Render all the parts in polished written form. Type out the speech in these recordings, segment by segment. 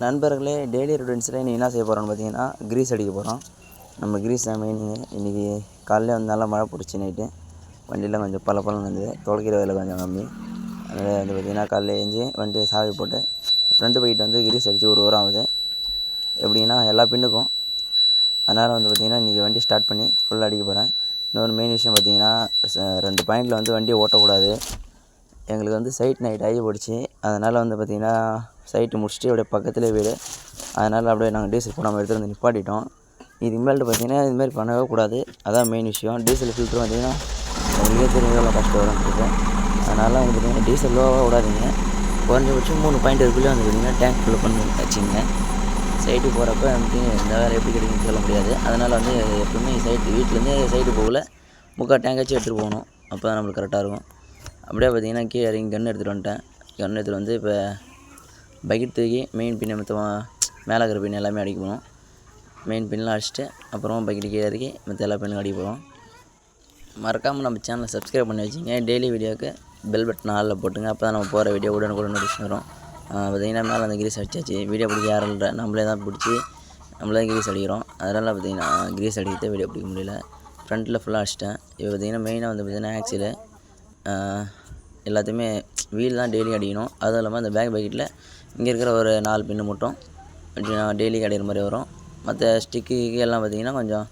நண்பர்களே, டெய்லி ரொட்டீன்ஸில் இன்றைக்கி என்ன செய்ய போகிறோம்னு பார்த்தீங்கன்னா, கிரீஸ் அடிக்க போகிறோம். நம்ம கிரீஸ் தான் மெயினு. இன்றைக்கி காலையில் வந்து நல்லா மழை பிடிச்சி நைட்டு வண்டியில் கொஞ்சம் பளபளன்னு இருந்தது. துடைக்கிற வேலை கொஞ்சம் கம்மி. அதனால் வந்து பார்த்திங்கன்னா காலையில் எழுஞ்சி வண்டியை சாவி போட்டு ஃப்ரண்ட் பைக்கிட்ட வந்து கிரீஸ் அடித்து ஒரு வாரம் ஆகுது. எப்படின்னா எல்லா பின்னுக்கும். அதனால் வந்து பார்த்திங்கன்னா இன்றைக்கி வண்டி ஸ்டார்ட் பண்ணி ஃபுல்லாக அடிக்க போகிறேன். இன்னொரு மெயின் விஷயம் பார்த்திங்கன்னா 2 பாயிண்டில் வந்து வண்டியை ஓட்டக்கூடாது. எங்களுக்கு வந்து சைட் நைட் ஆகி போயிடுச்சு. அதனால் வந்து பார்த்திங்கன்னா சைட்டு முடிச்சுட்டு அப்படியே பக்கத்துலேயே வீடு. அதனால் அப்படியே நாங்கள் டீசல் போடாமல் எடுத்துகிட்டு வந்து நிப்பாட்டிட்டோம். இதுக்கு மேல்ட்டு பார்த்திங்கன்னா இதுமாதிரி பண்ணவே கூடாது. அதான் மெயின் விஷயம். டீசல் ஃபில்ட்ரு பார்த்திங்கன்னா உங்களுக்கே தெரியும் எவ்வளோ கஷ்டம் வரும்ன்றது. அதனால் வந்து பார்த்திங்கன்னா டீசல் லோவாக விடாதீங்க. குறைஞ்சபட்சம் 3 பாயிண்ட் இருக்குள்ளே வந்து பார்த்திங்கன்னா டேங்க் ஃபுல் பண்ணி வச்சுங்க. சைட்டு போகிறப்ப வந்து இந்த வேலை எப்படி கிடைக்குன்னு சொல்ல முடியாது. அதனால் வந்து எப்பவுமே வீட்டிலேருந்து சைட்டு போகல 3/4 டேங்காச்சும் எடுத்துகிட்டு போகணும். அப்போ தான் நம்மளுக்கு கரெக்டாக இருக்கும். அப்படியே பார்த்திங்கன்னா கீழே இறங்கி கன்று எடுத்துகிட்டு வந்துட்டேன். கன்று எடுத்துகிட்டு வந்து இப்போ பக்கெட் தூக்கி மெயின் பின்னை மொத்தமாக மேலே இருக்கிற பின் எல்லாமே அடிக்க போகணும். மெயின் பின்லாம் அடிச்சுட்டு அப்புறமா பக்கெட்டு கீழே இறக்கி மற்ற எல்லா பின்னும் அடிக்க போகிறோம். மறக்காமல் நம்ம சேனலை சப்ஸ்கிரைப் பண்ணி வச்சுங்க. டெய்லி வீடியோவுக்கு பெல் பட்டன் ஆளில் போட்டுங்க. அப்போ தான் நம்ம போகிற வீடியோ உடனுக்குடன் நோட்டிஃபிகேஷன் வரும். பார்த்திங்கன்னா மேலே அந்த கிரீஸ் அடிச்சாச்சு. வீடியோ பிடிக்க யாரும் இல்லை, நம்மளே தான் பிடிச்சி நம்மளே கிரீஸ் அடிக்கிறோம். அதனால் பார்த்திங்கன்னா கிரீஸ் அடிக்கிறத வீடியோ பிடிக்க முடியல. ஃப்ரண்ட்டில் ஃபுல்லாக அடிச்சிட்டேன். இப்போ பார்த்திங்கன்னா மெயினாக வந்து பார்த்திங்கன்னா ஆக்சிலு எல்லாத்தையுமே வீல் தான் டெய்லி அடிக்கணும். அதுவும் இல்லாமல் அந்த பக்கெட்டில் இங்கே இருக்கிற ஒரு 4 பின்னு மட்டும் டெய்லி அடிக்கிற மாதிரி வரும். மற்ற ஸ்டிக்கு எல்லாம் பார்த்திங்கன்னா கொஞ்சம்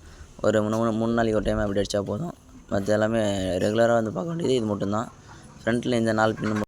ஒரு 3 நாளைக்கு ஒரு டைம் அப்படி அடித்தா போதும். மற்ற எல்லாமே ரெகுலராக வந்து பார்க்க வேண்டியது இது மட்டும்தான். ஃப்ரண்ட்டில் இந்த 4 பின்னு